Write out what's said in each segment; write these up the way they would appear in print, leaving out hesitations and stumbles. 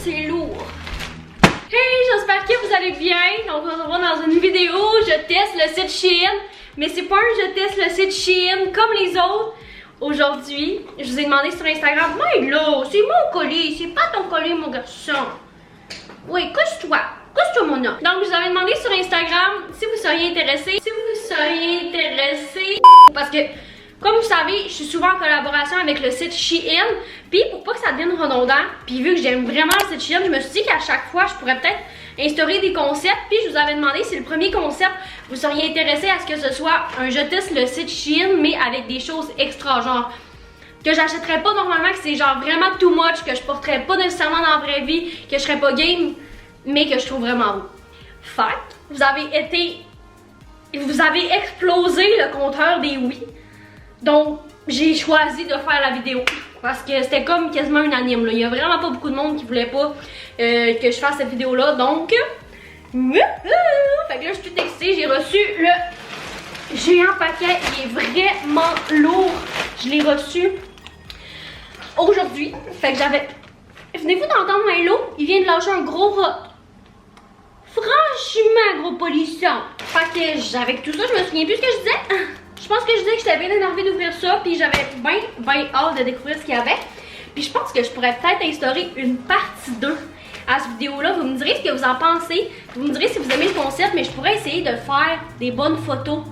c'est lourd. Hey, j'espère que vous allez bien. Donc on se revoit dans une vidéo. Je teste le site Shein. Mais c'est pas un je teste le site Shein comme les autres. Aujourd'hui, je vous ai demandé sur Instagram, mais là, c'est mon colis, c'est pas ton colis, mon garçon. Oui, couche-toi mon homme. Donc, je vous avais demandé sur Instagram si vous seriez intéressé. Parce que, comme vous savez, je suis souvent en collaboration avec le site Shein. Puis, pour pas que ça devienne redondant, puis vu que j'aime vraiment le site Shein, je me suis dit qu'à chaque fois, je pourrais peut-être instaurer des concepts. Puis, je vous avais demandé si le premier concept, vous seriez intéressé à ce que ce soit un je teste le site Shein, mais avec des choses extra, genre que j'achèterais pas normalement, que c'est genre vraiment too much, que je porterais pas nécessairement dans la vraie vie, que je serais pas game, mais que je trouve vraiment beau. Fait, vous avez explosé le compteur des oui. Donc, j'ai choisi de faire la vidéo. Parce que c'était comme quasiment unanime, là. Il y a vraiment pas beaucoup de monde qui voulait pas que je fasse cette vidéo-là. Donc, fait que là, je suis toute excitée. J'ai reçu le géant paquet. Il est vraiment lourd. Je l'ai reçu aujourd'hui. Fait que j'avais... Venez-vous d'entendre Milo? Il vient de lâcher un gros rot. Franchement, gros polisson. Fait que avec tout ça, je me souviens plus ce que je disais. Je pense que je disais que j'étais bien énervée d'ouvrir ça. Puis j'avais bien hâte de découvrir ce qu'il y avait. Puis je pense que je pourrais peut-être instaurer une partie 2 à cette vidéo-là. Vous me direz ce que vous en pensez. Vous me direz si vous aimez le concept. Mais je pourrais essayer de faire des bonnes photos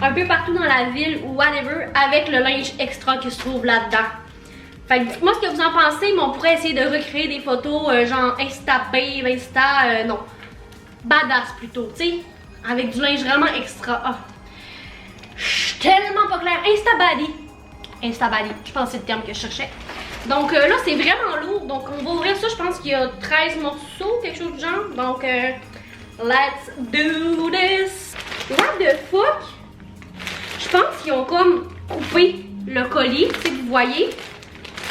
un peu partout dans la ville ou whatever avec le linge extra qui se trouve là-dedans. Fait que dites-moi ce que vous en pensez, mais on pourrait essayer de recréer des photos genre Insta babe, non, badass plutôt, tu sais, avec du linge vraiment extra. Ah. Je suis tellement pas claire. Insta body, je pense que c'est le terme que je cherchais. Donc là, c'est vraiment lourd, donc on va ouvrir ça, je pense qu'il y a 13 morceaux, quelque chose du genre. Donc, let's do this. What the fuck? Je pense qu'ils ont comme coupé le colis, tu sais, vous voyez.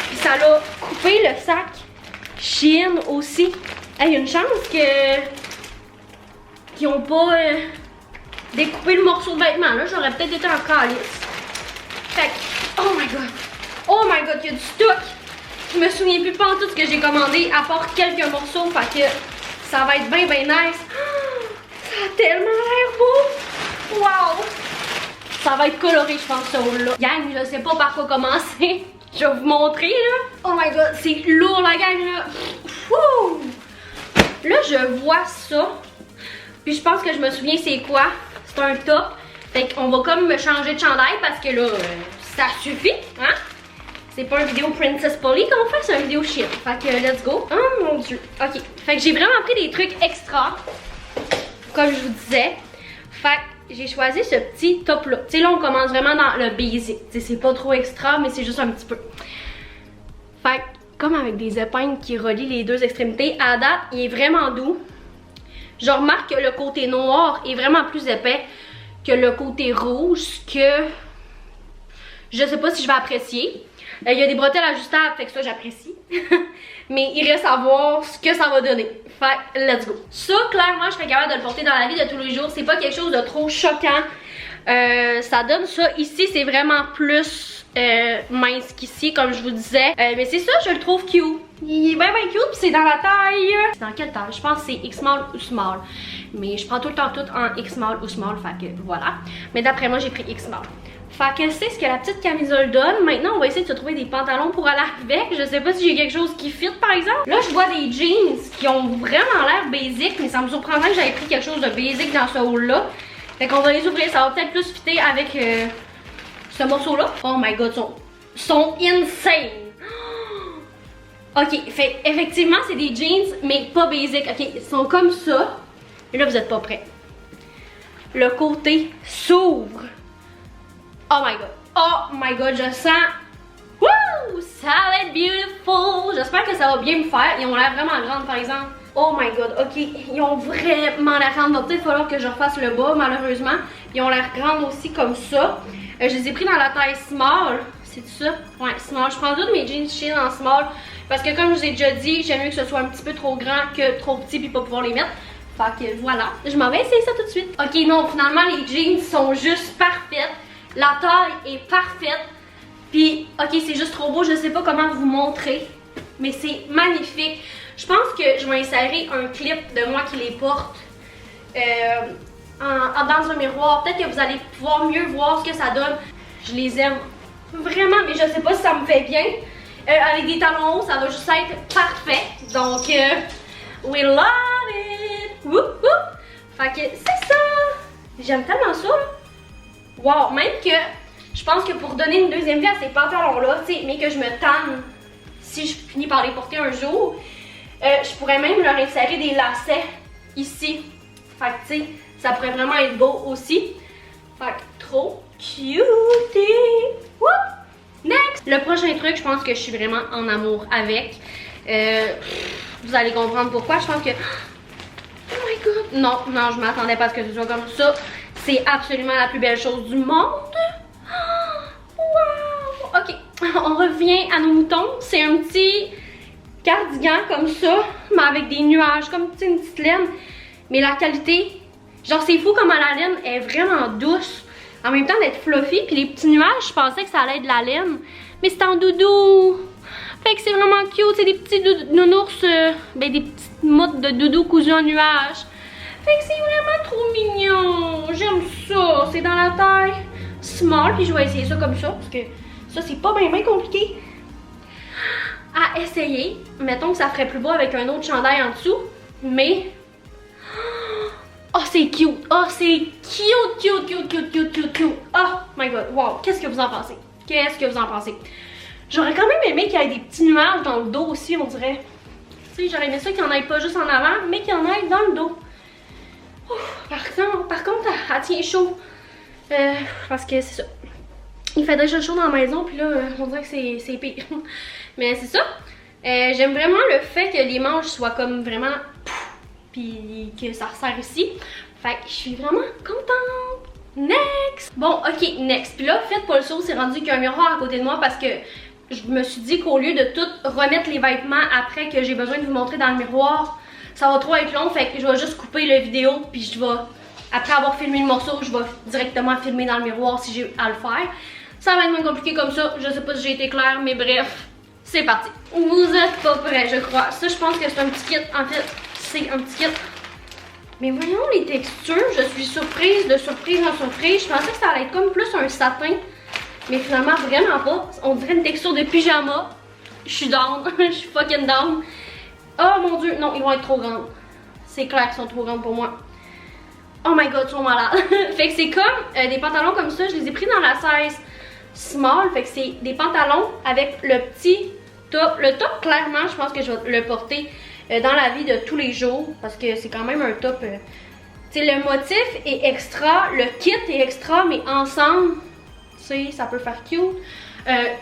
Puis ça l'a coupé le sac Shein aussi. Il y a une chance qu'ils n'ont pas découpé le morceau de vêtement. Là, j'aurais peut-être été en calice. Fait que, oh my god, il y a du stock. Je me souviens plus pas en tout ce que j'ai commandé, à part quelques morceaux. Fait que ça va être bien nice. Ça a tellement l'air beau. Wow! Ça va être coloré, je pense, ce haut-là. Gang, je sais pas par quoi commencer. Je vais vous montrer, là. Oh my god, c'est lourd, la gang, là. Wouh! Là, je vois ça. Puis je pense que je me souviens c'est quoi. C'est un top. Fait qu'on va comme me changer de chandail parce que là, ça suffit, hein? C'est pas une vidéo Princess Polly qu'on fait, c'est une vidéo shit. Fait que let's go. Oh mon dieu. Ok. Fait que j'ai vraiment pris des trucs extra. Comme je vous disais. Fait que j'ai choisi ce petit top là. Tu sais, là, on commence vraiment dans le basic. Tu sais, c'est pas trop extra, mais c'est juste un petit peu. Fait que, comme avec des épingles qui relient les deux extrémités, à date, il est vraiment doux. Je remarque que le côté noir est vraiment plus épais que le côté rouge, que je sais pas si je vais apprécier. Il y a des bretelles ajustables, fait que ça j'apprécie. Mais il reste à voir ce que ça va donner. Fait que let's go. Ça, clairement, je serais capable de le porter dans la vie de tous les jours. C'est pas quelque chose de trop choquant. Ça donne ça. Ici, c'est vraiment plus mince qu'ici, comme je vous disais. Mais c'est ça, je le trouve cute. Il est bien cute, puis c'est dans la taille. C'est dans quelle taille? Je pense que c'est X-small ou small. Mais je prends tout le temps tout en X-small ou small, fait que voilà. Mais d'après moi, j'ai pris X-small. Fait que c'est ce que la petite camisole donne. Maintenant, on va essayer de se trouver des pantalons pour aller avec. Je sais pas si j'ai quelque chose qui fit, par exemple. Là, je vois des jeans qui ont vraiment l'air basic, mais ça me surprendrait que j'avais pris quelque chose de basic dans ce haul-là. Fait qu'on va les ouvrir. Ça va peut-être plus fitter avec ce morceau-là. Oh my god, sont insane. Ok, fait effectivement, c'est des jeans, mais pas basic. Ok, ils sont comme ça. Et là, vous êtes pas prêts. Le côté s'ouvre. Oh my god, je sens. Wouh! Ça va être beautiful! J'espère que ça va bien me faire. Ils ont l'air vraiment grandes, par exemple. Oh my god, ok. Ils ont vraiment l'air grandes. Il va peut-être falloir que je refasse le bas, malheureusement. Ils ont l'air grandes aussi, comme ça. Je les ai pris dans la taille small. C'est ça? Ouais, small. Je prends toutes mes jeans Shein en small. Parce que, comme je vous ai déjà dit, j'aime mieux que ce soit un petit peu trop grand que trop petit puis pas pouvoir les mettre. Fait que voilà. Je m'en vais essayer ça tout de suite. Ok, non, finalement, les jeans sont juste parfaites. La taille est parfaite. Puis, ok, c'est juste trop beau. Je sais pas comment vous montrer. mais c'est magnifique. Je pense que je vais insérer un clip de moi qui les porte dans un miroir. Peut-être que vous allez pouvoir mieux voir ce que ça donne. Je les aime vraiment, mais je sais pas si ça me fait bien. Avec des talons hauts, ça va juste être parfait. Donc, we love it! Whoop, whoop. Fait que c'est ça! J'aime tellement ça! Wow! Même que je pense que pour donner une deuxième vie à ces pantalons-là, tu sais, mais que je me tanne si je finis par les porter un jour, je pourrais même leur insérer des lacets ici. Fait que, tu sais, ça pourrait vraiment être beau aussi. Fait que, trop cutie! Whoop! Next! Le prochain truc, je pense que je suis vraiment en amour avec. Vous allez comprendre pourquoi. Je pense que... Oh my god! Non, non, je m'attendais pas à ce que ce soit comme ça. C'est absolument la plus belle chose du monde. Wow! Ok, on revient à nos moutons. C'est un petit cardigan comme ça, mais avec des nuages, comme une petite laine. Mais la qualité, genre c'est fou comment la laine est vraiment douce. En même temps d'être fluffy, puis les petits nuages, je pensais que ça allait être de la laine. Mais c'est en doudou. Fait que c'est vraiment cute, c'est des petits nounours, ben des petites mottes de doudou cousues en nuages. Fait que c'est vraiment trop mignon. J'aime ça. C'est dans la taille small, puis je vais essayer ça comme ça, parce que ça c'est pas bien compliqué à essayer. Mettons que ça ferait plus beau avec un autre chandail en dessous, mais... Oh, c'est cute! Oh, c'est cute! Oh my god, wow! Qu'est-ce que vous en pensez? Qu'est-ce que vous en pensez? J'aurais quand même aimé qu'il y ait des petits nuages dans le dos aussi, on dirait. Tu sais, j'aurais aimé ça qu'il n'y en ait pas juste en avant, mais qu'il y en ait dans le dos. Par contre, elle tient chaud. Parce que c'est ça. Il fait déjà chaud dans la maison, puis là, on dirait que c'est pire. Mais c'est ça. J'aime vraiment le fait que les manches soient comme vraiment... Puis que ça resserre ici. Fait que je suis vraiment contente. Next! Bon, ok, next. Puis là, faites pas le saut, c'est rendu qu'il y a un miroir à côté de moi parce que je me suis dit qu'au lieu de tout remettre les vêtements après que j'ai besoin de vous montrer dans le miroir, ça va trop être long. Fait que je vais juste couper la vidéo, puis je vais, après avoir filmé le morceau, je vais directement filmer dans le miroir si j'ai à le faire. Ça va être moins compliqué comme ça. Je sais pas si j'ai été claire, mais bref, c'est parti. Vous êtes pas prêts, je crois. Ça, je pense que c'est un petit kit. En fait, c'est un petit kit. Mais voyons les textures, je suis surprise de surprise en surprise. Je pensais que ça allait être comme plus un satin, mais finalement vraiment pas. On dirait une texture de pyjama. Je suis down, je suis fucking down. Oh mon dieu, non, ils vont être trop grands. C'est clair qu'ils sont trop grands pour moi. Oh my god, ils sont malades. Fait que c'est comme des pantalons comme ça, je les ai pris dans la size small. Fait que c'est des pantalons avec le petit top. Le top, clairement, je pense que je vais le porter dans la vie de tous les jours, parce que c'est quand même un top. Tu sais, le motif est extra, le kit est extra, mais ensemble, tu sais, ça peut faire cute.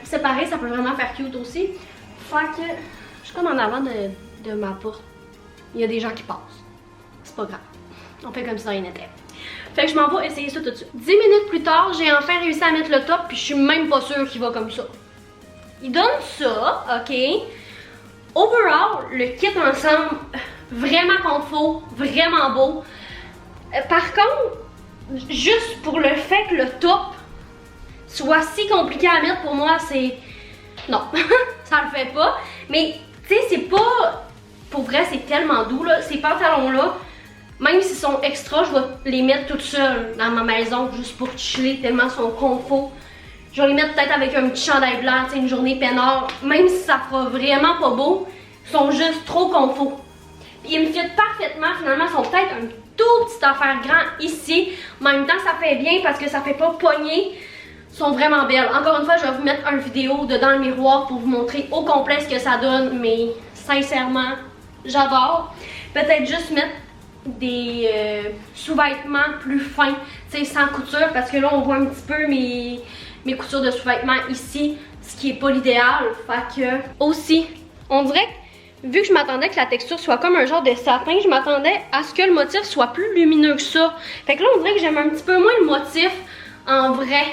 Séparé, ça peut vraiment faire cute aussi. Fait que je suis comme en avant de ma porte. Il y a des gens qui passent. C'est pas grave. On fait comme si rien n'était. Fait que je m'en vais essayer ça tout de suite. 10 minutes plus tard, j'ai enfin réussi à mettre le top, puis je suis même pas sûre qu'il va comme ça. Il donne ça, ok. Overall, le kit ensemble, vraiment confort, vraiment beau. Par contre, juste pour le fait que le top soit si compliqué à mettre, pour moi, c'est... Non, ça le fait pas. Mais, tu sais, c'est pas... Pour vrai, c'est tellement doux, là. Ces pantalons-là, même s'ils sont extra, je vais les mettre toutes seules dans ma maison, juste pour chiller, tellement ils sont confort. Je vais les mettre peut-être avec un petit chandail blanc, tu sais, une journée peinard. Même si ça fera vraiment pas beau, ils sont juste trop confort. Puis ils me fitent parfaitement, finalement, ils sont peut-être un tout petit affaire grand ici. Mais en même temps, ça fait bien parce que ça fait pas poignée. Ils sont vraiment belles. Encore une fois, je vais vous mettre une vidéo dedans le miroir pour vous montrer au complet ce que ça donne. Mais sincèrement, j'adore. Peut-être juste mettre des sous-vêtements plus fins, tu sais, sans couture. Parce que là, on voit un petit peu mes coutures de sous-vêtements ici, ce qui est pas l'idéal. Fait que aussi, on dirait que vu que je m'attendais que la texture soit comme un genre de satin, je m'attendais à ce que le motif soit plus lumineux que ça. Fait que là, on dirait que j'aime un petit peu moins le motif en vrai.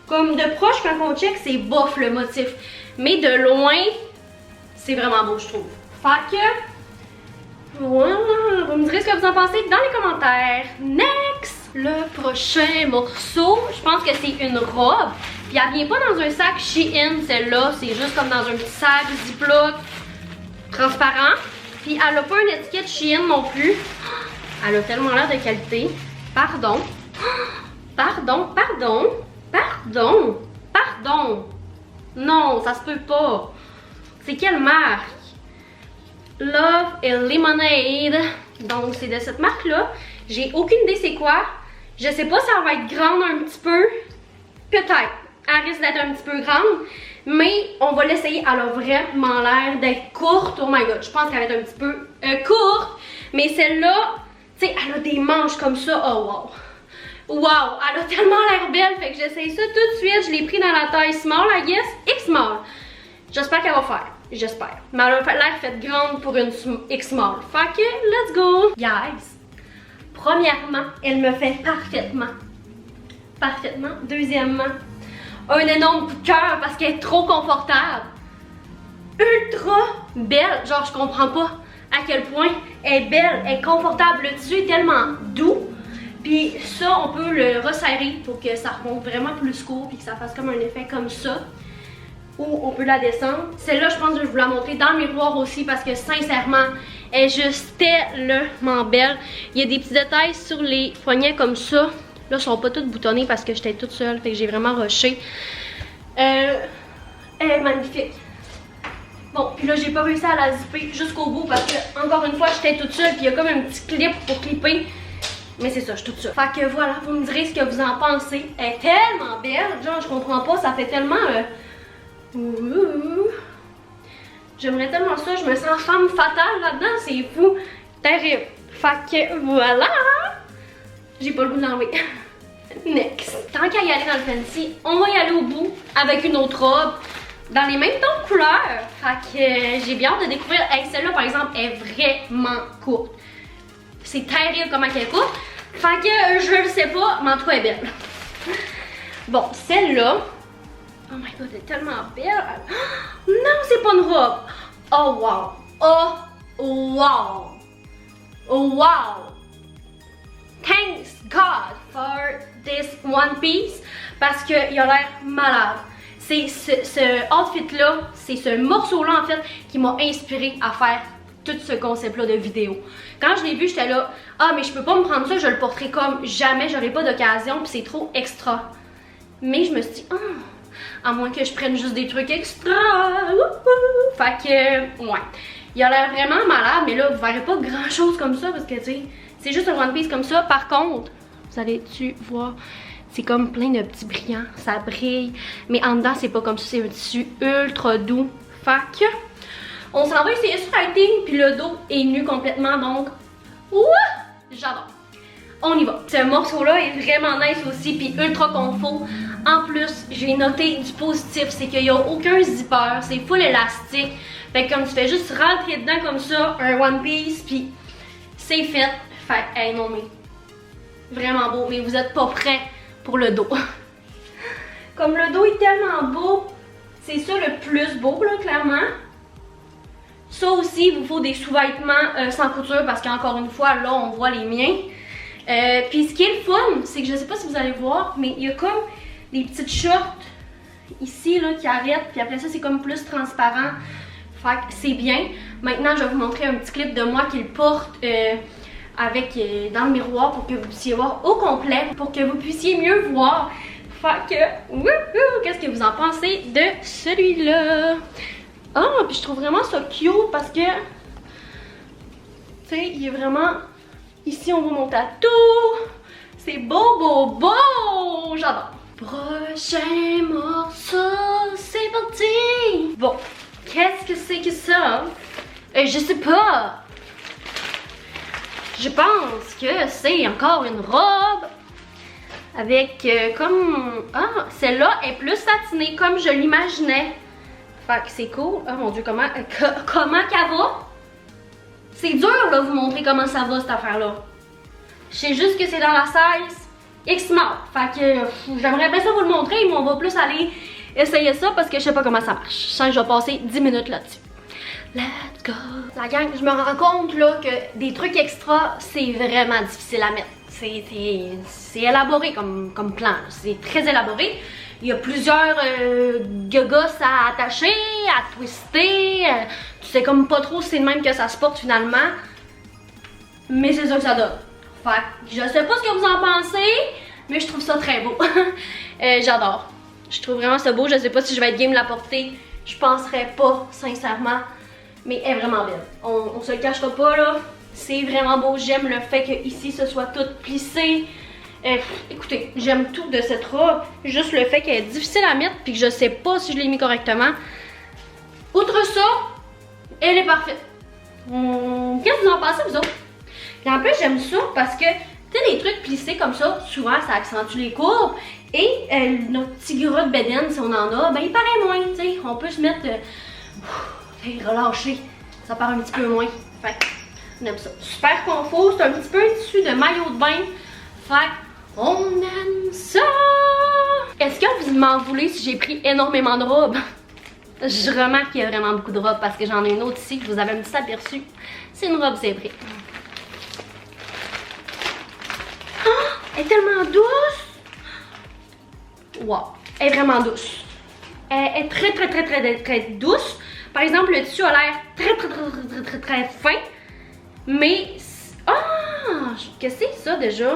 Comme de proche, quand on check, c'est bof le motif. Mais de loin, c'est vraiment beau, je trouve. Fait que, voilà, vous me direz ce que vous en pensez dans les commentaires. Next! Le prochain morceau, je pense que c'est une robe. Puis elle vient pas dans un sac Shein, celle-là. C'est juste comme dans un petit sac Ziploc. transparent. Puis elle a pas une étiquette Shein non plus. Elle a tellement l'air de qualité. Pardon. Pardon. Non, ça se peut pas. C'est quelle marque? Love et Lemonade. Donc c'est de cette marque-là. J'ai aucune idée c'est quoi. Je sais pas si elle va être grande un petit peu. Peut-être. Elle risque d'être un petit peu grande. Mais on va l'essayer. Elle a vraiment l'air d'être courte. Oh my god, je pense qu'elle va être un petit peu courte. Mais celle-là, tu sais, elle a des manches comme ça. Oh wow. Wow, elle a tellement l'air belle. Fait que j'essaye ça tout de suite. Je l'ai pris dans la taille small, I guess. X-small. J'espère qu'elle va faire. J'espère. Mais elle a l'air faite grande pour une X-small. Fait que, let's go. Guys. Premièrement, elle me fait parfaitement. Parfaitement. Deuxièmement, un énorme coup de cœur parce qu'elle est trop confortable. Ultra belle. Genre, je comprends pas à quel point elle est belle, elle est confortable. Le tissu est tellement doux. Puis ça, on peut le resserrer pour que ça remonte vraiment plus court puis que ça fasse comme un effet comme ça. Ou on peut la descendre. Celle-là, je pense que je vais vous la montrer dans le miroir aussi parce que sincèrement, elle est juste tellement belle. Il y a des petits détails sur les poignets comme ça. Là, ils sont pas toutes boutonnés parce que j'étais toute seule, fait que j'ai vraiment rushé. Elle est magnifique. Bon, puis là, j'ai pas réussi à la zipper jusqu'au bout parce que, encore une fois, j'étais toute seule puis il y a comme un petit clip pour clipper. Mais c'est ça, je suis toute seule. Fait que voilà, vous me direz ce que vous en pensez. Elle est tellement belle, genre, je comprends pas, ça fait tellement... J'aimerais tellement ça, je me sens femme fatale là-dedans, c'est fou. Terrible. Fait que voilà. J'ai pas le goût de l'enlever. Next. Tant qu'à y aller dans le fancy, on va y aller au bout avec une autre robe dans les mêmes tons de couleurs. Fait que j'ai bien hâte de découvrir. Hey, celle-là, par exemple, est vraiment courte. C'est terrible comment elle est courte. Fait que je le sais pas, mais en tout cas, elle est belle. Bon, celle-là. Oh my god, elle est tellement belle. Non, c'est pas une robe. Oh wow. Oh wow. Oh wow. Thanks God for this one piece. Parce qu'il a l'air malade. C'est ce outfit-là, c'est ce morceau-là en fait qui m'a inspiré à faire tout ce concept-là de vidéo. Quand je l'ai vu, j'étais là, ah mais je peux pas me prendre ça, je le porterai comme jamais, j'aurai pas d'occasion, puis c'est trop extra. Mais je me suis dit, à moins que je prenne juste des trucs extra. Fait que, ouais. Il a l'air vraiment malade, mais là, vous verrez pas grand chose comme ça parce que, tu sais, c'est juste un one piece comme ça. Par contre, vous allez-tu voir, c'est comme plein de petits brillants, ça brille. Mais en dedans, c'est pas comme ça, c'est un tissu ultra doux. Fait que, on s'en va essayer ce fighting, puis le dos est nu complètement, donc, j'adore. On y va. Ce morceau-là est vraiment nice aussi, puis ultra confort. En plus, j'ai noté du positif, c'est qu'il n'y a aucun zipper, c'est full élastique. Fait que comme tu fais juste rentrer dedans comme ça, un one piece, puis c'est fait. Fait que, hey, non mais, vraiment beau, mais vous êtes pas prêts pour le dos. Comme le dos est tellement beau, c'est ça le plus beau là, clairement. Ça aussi, il vous faut des sous-vêtements sans couture parce qu'encore une fois, là, on voit les miens. Puis ce qui est le fun, c'est que je sais pas si vous allez voir, mais il y a comme des petites shorts ici là qui arrêtent, puis après ça c'est comme plus transparent. Fait que c'est bien. Maintenant je vais vous montrer un petit clip de moi qui le porte avec dans le miroir pour que vous puissiez voir au complet, pour que vous puissiez mieux voir. Fait que qu'est-ce que vous en pensez de celui-là? Ah, puis je trouve vraiment ça cute parce que tu sais, il est vraiment ici on vous monte à tout. C'est beau. J'adore. Prochain morceau, c'est parti! Bon, qu'est-ce que c'est que ça? Je sais pas. Je pense que c'est encore une robe avec comme... Ah, celle-là est plus satinée comme je l'imaginais. Fait que c'est cool. Oh mon dieu, comment qu'elle va? C'est dur de vous montrer comment ça va cette affaire-là. Je sais juste que c'est dans la size X-small. Fait que j'aimerais bien ça vous le montrer, mais on va plus aller essayer ça parce que je sais pas comment ça marche. Je sens que je vais passer 10 minutes là-dessus. Let's go! La gang, je me rends compte là que des trucs extra, c'est vraiment difficile à mettre. C'est élaboré comme plan. C'est très élaboré. il y a plusieurs gogos à attacher, à twister. Tu sais comme pas trop si c'est le même que ça se porte finalement. Mais c'est ça que ça donne. Fait que je sais pas ce que vous en pensez, mais je trouve ça très beau. J'adore. Je trouve vraiment ça beau. Je sais pas si je vais être game de la porter. Je penserais pas, sincèrement. Mais elle est vraiment belle. On se le cachera pas là. C'est vraiment beau. J'aime le fait que ici ce soit tout plissé. Écoutez, j'aime tout de cette robe. Juste le fait qu'elle est difficile à mettre puis que je sais pas si je l'ai mis correctement. Outre ça, elle est parfaite. Qu'est-ce que vous en pensez vous autres? Et en plus j'aime ça parce que tu sais les trucs plissés comme ça, souvent ça accentue les courbes. Et notre petit gras de bedaine, si on en a, ben il paraît moins, tu sais. On peut se mettre relâcher. Ça part un petit peu moins. Fait on aime ça. Super confort, c'est un petit peu un tissu de maillot de bain. Fait on aime ça! Est-ce que vous m'en voulez si j'ai pris énormément de robes? Je remarque qu'il y a vraiment beaucoup de robes parce que j'en ai une autre ici que vous avez un petit aperçu. C'est une robe zébrée. Oh, elle est tellement douce! Wow, elle est vraiment douce. Elle est très douce. Par exemple, le tissu a l'air très fin. Mais... Ah! Qu'est-ce que c'est ça déjà?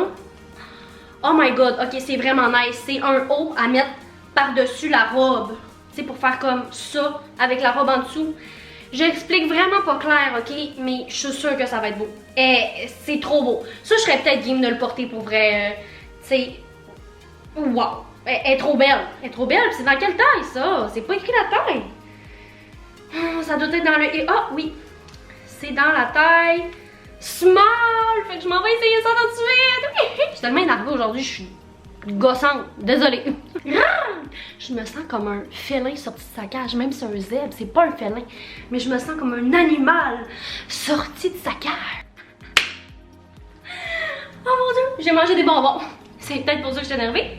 Oh my god, ok, c'est vraiment nice. C'est un haut à mettre par-dessus la robe. Tu sais, pour faire comme ça, avec la robe en dessous. J'explique vraiment pas clair, ok? Mais je suis sûre que ça va être beau. C'est trop beau. Ça, je serais peut-être game de le porter pour vrai. Tu sais... Wow! Elle est trop belle. Elle est trop belle. C'est dans quelle taille, ça? C'est pas écrit la taille. Oh, ça doit être dans le... Ah, oui. C'est dans la taille... Small! Fait que je m'en vais essayer ça tout de suite. Je suis tellement énervée aujourd'hui, je suis gossante. Désolée. Je me sens comme un félin sorti de sa cage, même si c'est un zèbre, c'est pas un félin. Mais je me sens comme un animal sorti de sa cage. Oh mon dieu, j'ai mangé des bonbons. C'est peut-être pour ça que je suis énervée.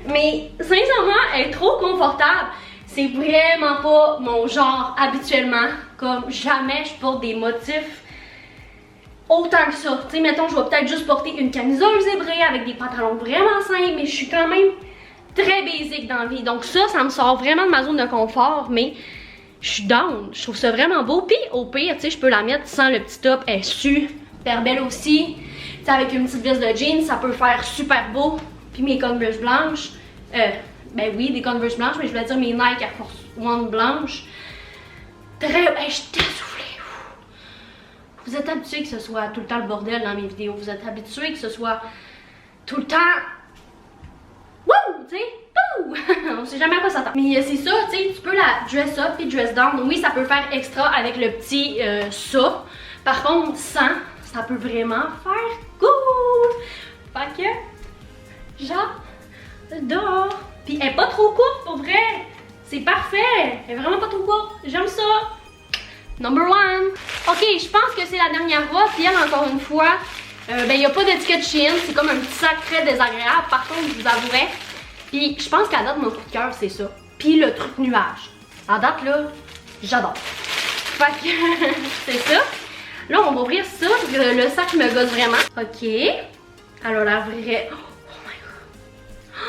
Mais sincèrement, elle est trop confortable. C'est vraiment pas mon genre habituellement. Comme jamais je porte des motifs autant que ça. Tu sais, mettons, je vais peut-être juste porter une camisole zébrée avec des pantalons vraiment simples, mais je suis quand même très basique dans la vie. Donc ça me sort vraiment de ma zone de confort, mais je suis down. Je trouve ça vraiment beau. Puis au pire, tu sais, je peux la mettre sans le petit top. Elle est super belle aussi. Tu sais, avec une petite veste de jeans, ça peut faire super beau. Puis mes Converse blanches. Ben oui, des Converse blanches, mais je voulais dire mes Nike Air Force One blanches. Hey, je suis essoufflée. Vous êtes habitués que ce soit tout le temps le bordel dans mes vidéos. Vous êtes habitués que ce soit tout le temps... Wouh! Tu sais? On sait jamais à quoi s'attendre. Mais c'est ça, tu sais, tu peux la dress up et dress down. Oui, ça peut faire extra avec le petit ça. Par contre, sans, ça peut vraiment faire cool. Fait que, j'adore. Puis elle est pas trop courte pour vrai. C'est parfait. Elle est vraiment pas trop courte. J'aime ça. Number one. Ok, je pense que c'est la dernière robe. Puis elle, encore une fois, ben il n'y a pas d'étiquette Shein. C'est comme un petit sac très désagréable. Par contre, je vous avouerai. Puis je pense qu'à date, mon coup de cœur, c'est ça. Puis le truc nuage. À date, là, j'adore. Fait que c'est ça. Là, on va ouvrir ça. Parce que le sac me gosse vraiment. Ok. Elle a l'air vraie. Oh my god.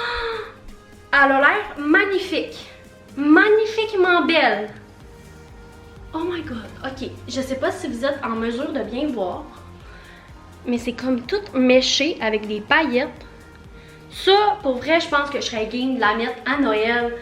Elle a l'air magnifique. Magnifiquement belle. Oh my god, ok, je sais pas si vous êtes en mesure de bien voir, mais c'est comme tout méché avec des paillettes. Ça, pour vrai, je pense que je serais game de la mettre à Noël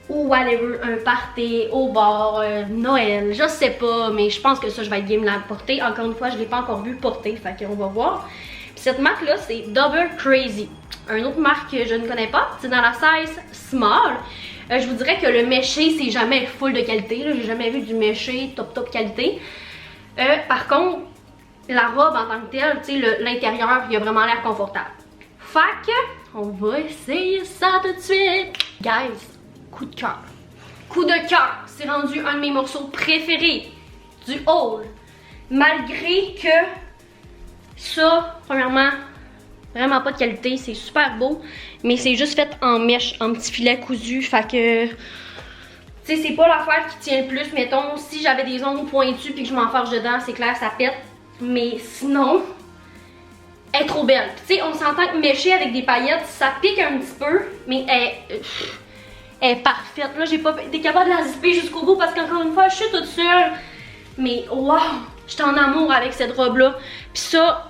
ou whatever, un party, au bar, Noël, je sais pas, mais je pense que ça, je vais être game de la porter. Encore une fois, je l'ai pas encore vu porter, fait qu'on va voir. Puis cette marque-là, c'est Double Crazy. Une autre marque que je ne connais pas, c'est dans la size small. Je vous dirais que le méché, c'est jamais full de qualité. J'ai jamais vu du méché top qualité. Par contre, la robe en tant que telle, tu sais, l'intérieur, il a vraiment l'air confortable. Fait que, on va essayer ça tout de suite. Guys, coup de cœur. Coup de cœur, c'est rendu un de mes morceaux préférés du haul. Malgré que ça, premièrement, vraiment pas de qualité, c'est super beau, mais c'est juste fait en mèche, en petit filet cousu, fait que, tu sais, c'est pas l'affaire qui tient le plus, mettons, si j'avais des ongles pointus puis que je m'enfarge dedans, c'est clair, ça pète, mais sinon, elle est trop belle. Tu sais, on s'entend que mêcher avec des paillettes, ça pique un petit peu, mais Elle est parfaite. Là, j'ai pas été capable de la zipper jusqu'au bout parce qu'encore une fois, je suis toute seule. Mais wow, j'étais en amour avec cette robe-là. Puis ça,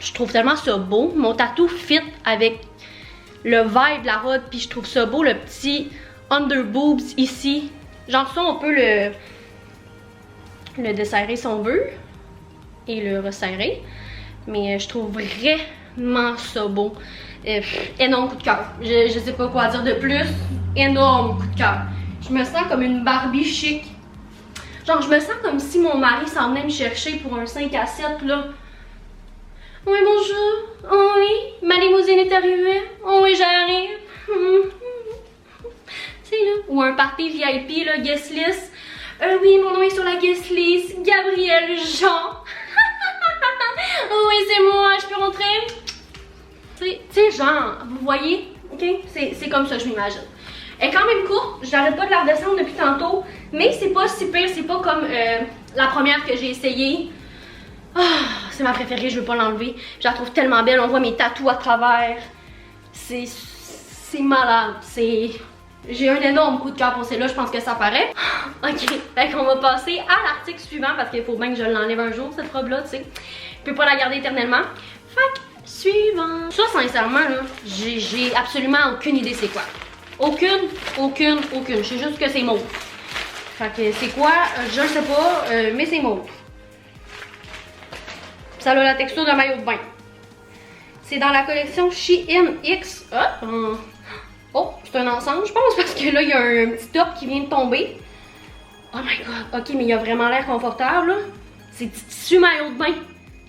je trouve tellement ça beau. Mon tatou fit avec le vibe de la robe. Puis je trouve ça beau, le petit under boobs ici. Genre ça, on peut le desserrer si on veut. Et le resserrer. Mais je trouve vraiment ça beau. Énorme coup de cœur. Je sais pas quoi dire de plus. Énorme coup de cœur. Je me sens comme une Barbie chic. Genre, je me sens comme si mon mari s'en venait me chercher pour un 5 à 7, là. Oui, bonjour. Oh, oui, ma limousine est arrivée. Oh, oui, j'arrive. C'est là. Ou un party VIP, là, guest list. Oui, mon nom est sur la guest list. Gabrielle Jean. Oh, oui, c'est moi. Je peux rentrer? Tu sais, genre, vous voyez? Ok? C'est comme ça, je m'imagine. Elle est quand même courte, j'arrête pas de la redescendre depuis tantôt, mais c'est pas si pire, c'est pas comme la première que j'ai essayée. Oh, c'est ma préférée, je veux pas l'enlever. Je la trouve tellement belle, on voit mes tatous à travers. C'est malade, j'ai un énorme coup de cœur pour celle-là, je pense que ça paraît. Ok, fait qu'on va passer à l'article suivant parce qu'il faut bien que je l'enlève un jour, cette robe-là, tu sais. Je peux pas la garder éternellement. Fait que, suivant. Ça, sincèrement, là, j'ai absolument aucune idée c'est quoi. Aucune. Je sais juste que c'est mauve. Fait que c'est quoi? Je ne sais pas, mais c'est mauve. Ça a la texture de maillot de bain. C'est dans la collection Shein X. Oh, c'est un ensemble, je pense, parce que là, il y a un petit top qui vient de tomber. Oh my god. Ok, mais il a vraiment l'air confortable, là. C'est du tissu maillot de bain.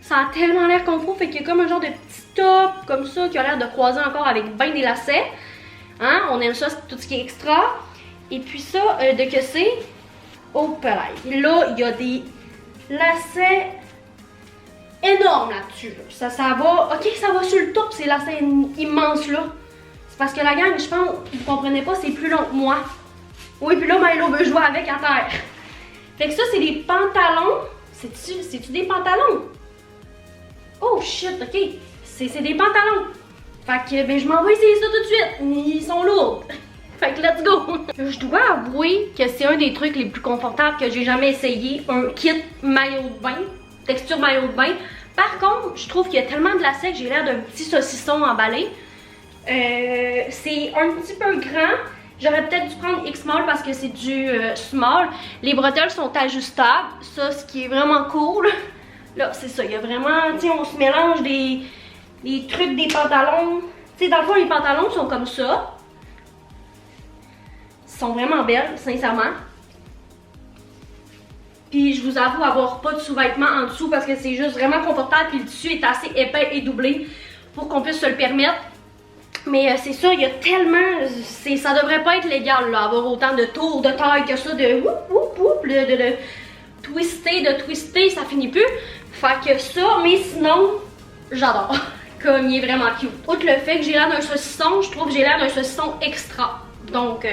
Ça a tellement l'air confort, fait qu'il y a comme un genre de petit top, comme ça, qui a l'air de croiser encore avec ben des lacets. Hein? On aime ça, tout ce qui est extra. Et puis ça, de que c'est? Oh, pareil. Là, il y a des lacets énormes là-dessus. Là. Ça va. Ok, ça va sur le top, ces lacets immenses là. C'est parce que la gang, je pense, vous comprenez pas, c'est plus long que moi. Oui, puis là, Milo veut jouer avec à terre. Fait que ça, c'est des pantalons. C'est-tu des pantalons? Oh shit, ok. C'est des pantalons. Fait que ben, je m'en vais essayer ça tout de suite. Ils sont lourds. Fait que let's go. Je dois avouer que c'est un des trucs les plus confortables que j'ai jamais essayé. Un kit maillot de bain. Texture maillot de bain. Par contre, je trouve qu'il y a tellement de lacets que j'ai l'air d'un petit saucisson emballé. C'est un petit peu grand. J'aurais peut-être dû prendre X-Small parce que c'est du small. Les bretelles sont ajustables. Ça, ce qui est vraiment cool. Là, c'est ça. Il y a vraiment, tu sais, on se mélange des trucs des pantalons. Tu sais, dans le fond, les pantalons sont comme ça. Ils sont vraiment belles, sincèrement. Puis je vous avoue avoir pas de sous-vêtements en dessous parce que c'est juste vraiment confortable. Puis le tissu est assez épais et doublé pour qu'on puisse se le permettre. Mais c'est ça, il y a tellement... Ça devrait pas être légal, là, avoir autant de tours de taille que ça, de twister, ça finit plus. Fait que ça, mais sinon, j'adore. Comme il est vraiment cute. Outre le fait que j'ai l'air d'un saucisson, je trouve que j'ai l'air d'un saucisson extra. Donc,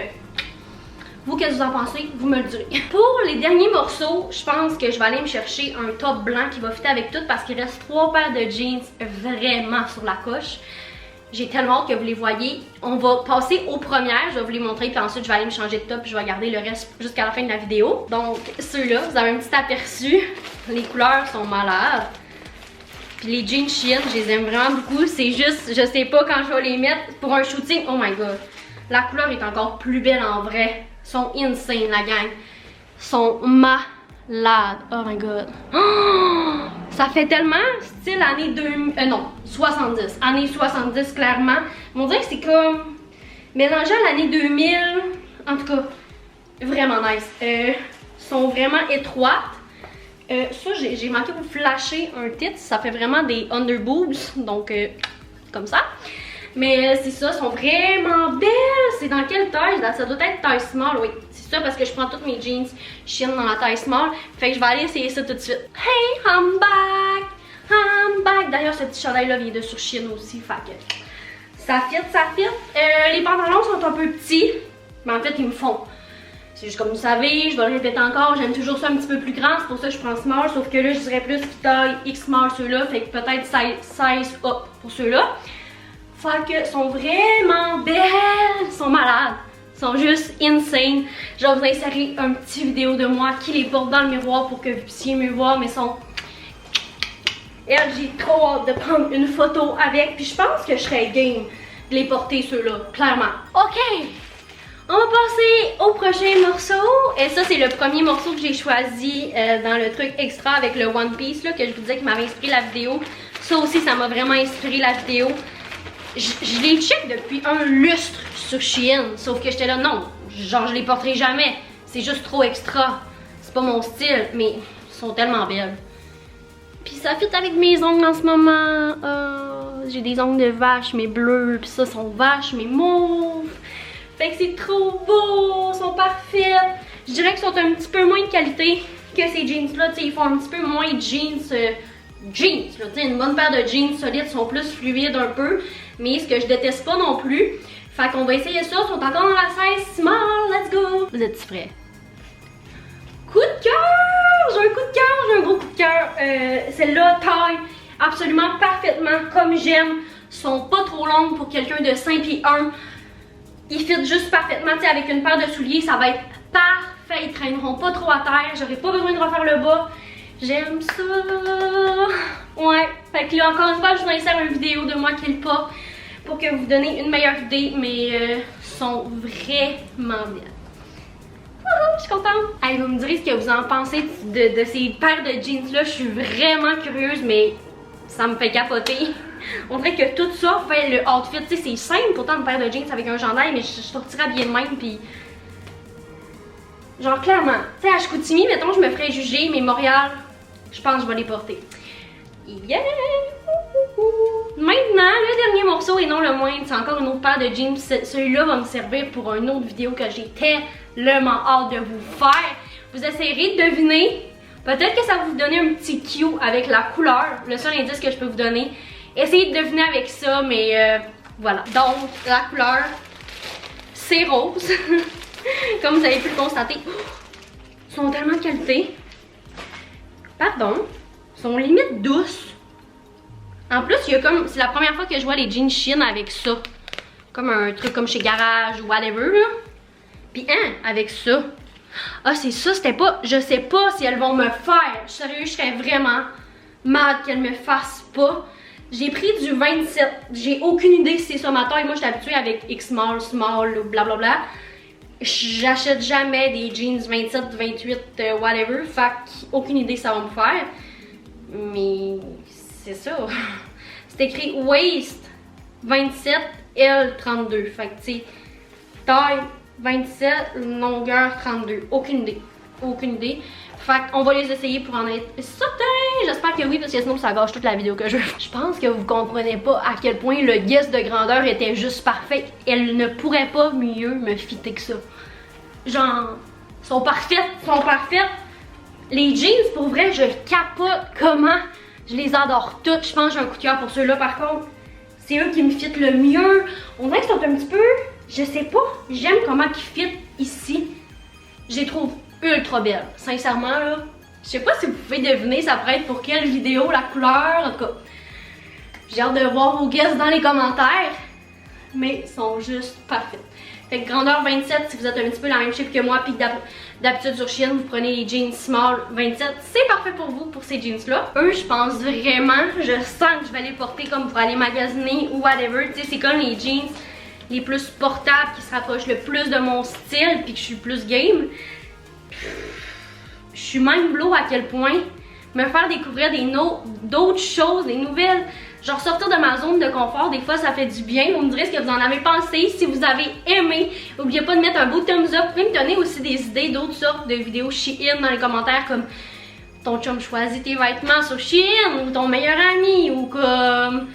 vous, qu'est-ce que vous en pensez? Vous me le direz. Pour les derniers morceaux, je pense que je vais aller me chercher un top blanc qui va fitter avec tout parce qu'il reste 3 paires de jeans vraiment sur la coche. J'ai tellement hâte que vous les voyez. On va passer aux premières, je vais vous les montrer, puis ensuite je vais aller me changer de top, puis je vais garder le reste jusqu'à la fin de la vidéo. Donc ceux-là, vous avez un petit aperçu. Les couleurs sont malades. Puis les jeans Shein, je les aime vraiment beaucoup. C'est juste, je sais pas quand je vais les mettre pour un shooting. Oh my god. La couleur est encore plus belle en vrai. Ils sont insane, la gang. Ils sont malades. Oh my god. Oh, ça fait tellement style année 2000, non, 70. Année 70, clairement. On dirait que c'est comme mélangé à l'année 2000. En tout cas, vraiment nice. Sont vraiment étroites. Ça, j'ai manqué de vous flasher un titre. Ça fait vraiment des underboobs. Donc, comme ça. Mais c'est ça, sont vraiment belles. C'est dans quelle taille? Ça doit être taille small, oui. C'est ça parce que je prends toutes mes jeans Shein dans la taille small. Fait que je vais aller essayer ça tout de suite. Hey, I'm back! I'm back! D'ailleurs, ce petit chandail-là vient de sur Shein aussi. Fait que ça fit, ça fit. Les pantalons sont un peu petits. Mais en fait, ils me font. C'est juste comme vous savez, je vais le répéter encore, j'aime toujours ça un petit peu plus grand. C'est pour ça que je prends small. Sauf que là, je dirais plus taille X-small ceux-là. Fait que peut-être size up pour ceux-là. Fait que sont vraiment belles, sont malades, sont juste insane. Je vais vous insérer une petite vidéo de moi qui les porte dans le miroir pour que vous puissiez mieux voir, mais sont... Elle, j'ai trop hâte de prendre une photo avec, puis je pense que je serais game de les porter ceux-là, clairement. Ok, on va passer au prochain morceau. Et ça, c'est le premier morceau que j'ai choisi dans le truc extra avec le One Piece là, que je vous disais qui m'avait inspiré la vidéo. Ça aussi, ça m'a vraiment inspiré la vidéo. Je les check depuis un lustre sur Shein, sauf que j'étais là, non, genre je les porterai jamais. C'est juste trop extra. C'est pas mon style, mais ils sont tellement belles. Puis ça fit avec mes ongles en ce moment. J'ai des ongles de vache, mais bleus, puis ça sont vaches, mais mauves. Fait que c'est trop beau, ils sont parfaits. Je dirais qu'ils sont un petit peu moins de qualité que ces jeans-là. Tu sais, ils font un petit peu moins de jeans. Jeans, là, tu sais, une bonne paire de jeans solides sont plus fluides un peu. Mais ce que je déteste pas non plus. Fait qu'on va essayer ça. Ils sont encore dans la 16 small. Let's go! Vous êtes prêts? Coup de cœur! J'ai un coup de cœur, j'ai un gros coup de cœur. Celle-là taille absolument parfaitement comme j'aime. Sont pas trop longues pour quelqu'un de 5 pieds 1. Ils fit juste parfaitement. T'sais, avec une paire de souliers, ça va être parfait. Ils traîneront pas trop à terre. J'aurai pas besoin de refaire le bas. J'aime ça. Ouais. Fait que là, encore une fois, je vous insère une vidéo de moi qui le porte pour que vous donniez une meilleure idée. Mais sont vraiment bien. Je suis contente. Hey, vous me direz ce que vous en pensez de ces paires de jeans là. Je suis vraiment curieuse, mais ça me fait capoter. On dirait que tout ça fait le outfit. Tu sais, c'est simple pourtant une paire de jeans avec un chandail, mais je sortirais bien de même. Puis genre clairement, tu sais, à Chicoutimi, mettons, je me ferais juger, mais Montréal, je pense que je vais les porter. Yeah! Maintenant, le dernier morceau et non le moindre, c'est encore une autre paire de jeans. Celui-là va me servir pour une autre vidéo que j'ai tellement hâte de vous faire. Vous essayerez de deviner. Peut-être que ça va vous donner un petit cue avec la couleur. Le seul indice que je peux vous donner. Essayez de deviner avec ça, mais voilà. Donc, la couleur, c'est rose. Comme vous avez pu le constater. Ils sont tellement de qualité. Pardon. Ils sont limite douces. En plus, il y a comme, c'est la première fois que je vois les jeans Shein avec ça. Comme un truc comme chez Garage ou whatever, là. Puis hein, avec ça. Ah, c'est ça, c'était pas, je sais pas si elles vont me faire. Sérieux, je serais vraiment mal qu'elles me fassent pas. J'ai pris du 27. J'ai aucune idée si c'est ça ma taille. Moi, je suis habituée avec X small, small, blablabla. J'achète jamais des jeans 27, 28, whatever. Fait aucune idée ça va me faire. Mais c'est ça. C'est écrit waist 27, L 32. Fait que tu sais, taille 27, longueur 32. Aucune idée. Aucune idée. Fait qu'on va les essayer pour en être certain. J'espère que oui, parce que sinon ça gâche toute la vidéo que je veux. Je pense que vous comprenez pas à quel point le guess de grandeur était juste parfait. Elle ne pourrait pas mieux me fitter que ça. Genre, sont parfaites, sont parfaites. Les jeans, pour vrai, je capote comment je les adore toutes. Je pense que j'ai un coup de cœur pour ceux-là par contre. C'est eux qui me fitent le mieux. On dirait qu'ils sont un petit peu, je sais pas, j'aime comment ils fitent ici. Je les trouve ultra belles, sincèrement là. Je sais pas si vous pouvez deviner ça pourrait être pour quelle vidéo, la couleur, en tout cas. J'ai hâte de voir vos guesses dans les commentaires. Mais ils sont juste parfaits. Fait que grandeur 27, si vous êtes un petit peu la même shape que moi, puis d'habitude sur Shein, vous prenez les jeans small 27, c'est parfait pour vous, pour ces jeans-là. Eux, je pense vraiment, je sens que je vais les porter comme pour aller magasiner ou whatever. Tu sais, c'est comme les jeans les plus portables qui se rapprochent le plus de mon style, puis que je suis plus game. Je suis même blow à quel point me faire découvrir d'autres choses, des nouvelles. Genre sortir de ma zone de confort, des fois ça fait du bien. Vous me direz ce que vous en avez pensé. Si vous avez aimé, n'oubliez pas de mettre un beau thumbs up. Vous pouvez me donner aussi des idées d'autres sortes de vidéos Shein dans les commentaires, comme ton chum choisit tes vêtements sur Shein, ou ton meilleur ami, ou comme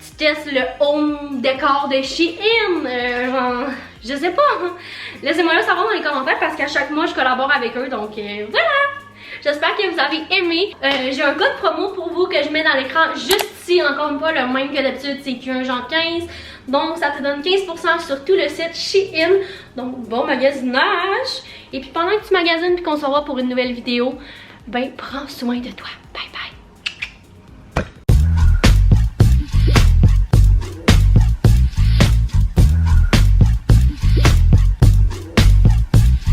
tu testes le home décor de Shein, genre, je sais pas. Laissez-moi le savoir dans les commentaires parce qu'à chaque mois je collabore avec eux, donc voilà. J'espère que vous avez aimé. J'ai un code promo pour vous que je mets dans l'écran juste ici, encore une fois, le même que d'habitude, c'est Q1 genre 15. Donc ça te donne 15% sur tout le site Shein. Donc bon magasinage. Et puis pendant que tu magasines et qu'on se revoit pour une nouvelle vidéo, ben prends soin de toi. Bye bye.